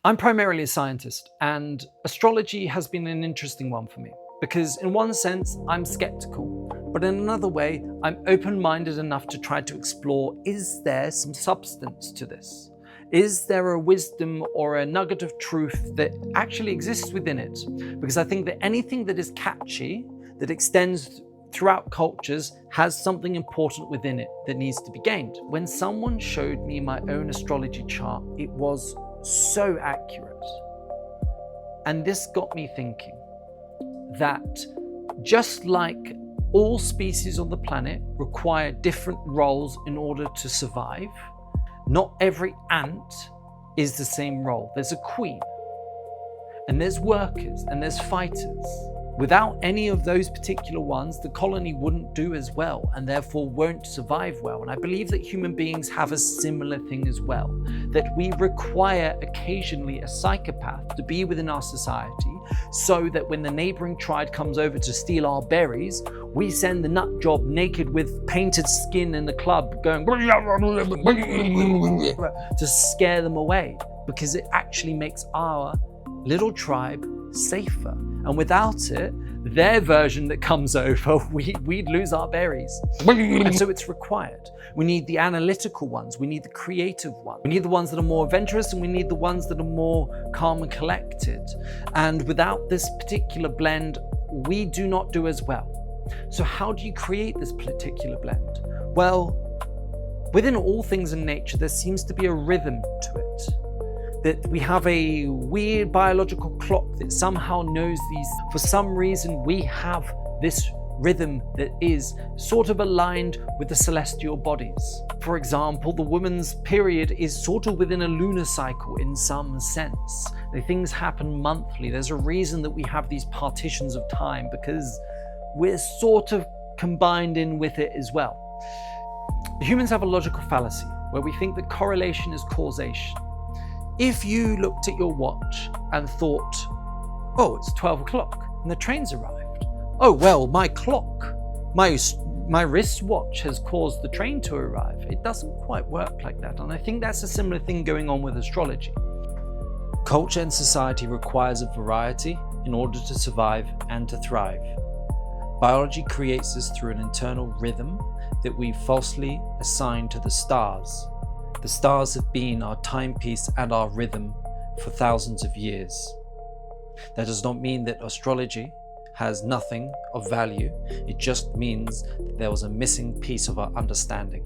I'm primarily a scientist, and astrology has been an interesting one for me because in one sense I'm skeptical, but in another way I'm open-minded enough to try to explore, is there some substance to this? Is there a wisdom or a nugget of truth that actually exists within it? Because I think that anything that is catchy, that extends throughout cultures, has something important within it that needs to be gained. When someone showed me my own astrology chart, it was so accurate. And this got me thinking that just like all species on the planet require different roles in order to survive, not every ant is the same role. There's a queen, and there's workers, and there's fighters. Without any of those particular ones, the colony wouldn't do as well and therefore won't survive well. And I believe that human beings have a similar thing as well, that we require occasionally a psychopath to be within our society so that when the neighboring tribe comes over to steal our berries, we send the nut job naked with painted skin in the club going to scare them away, because it actually makes our little tribe safer. And without it, their version that comes over, we'd lose our berries. And so it's required. We need the analytical ones. We need the creative ones. We need the ones that are more adventurous, and we need the ones that are more calm and collected. And without this particular blend, we do not do as well. So how do you create this particular blend? Well, within all things in nature, there seems to be a rhythm to it. That we have a weird biological clock that somehow knows these. For some reason, we have this rhythm that is sort of aligned with the celestial bodies. For example, the woman's period is sort of within a lunar cycle in some sense. The things happen monthly. There's a reason that we have these partitions of time, because we're sort of combined in with it as well. Humans have a logical fallacy where we think that correlation is causation. If you looked at your watch and thought, oh, it's 12 o'clock and the train's arrived. Oh, well, my clock, my wristwatch has caused the train to arrive. It doesn't quite work like that. And I think that's a similar thing going on with astrology. Culture and society requires a variety in order to survive and to thrive. Biology creates this through an internal rhythm that we falsely assign to the stars. The stars have been our timepiece and our rhythm for thousands of years. That does not mean that astrology has nothing of value. It just means that there was a missing piece of our understanding.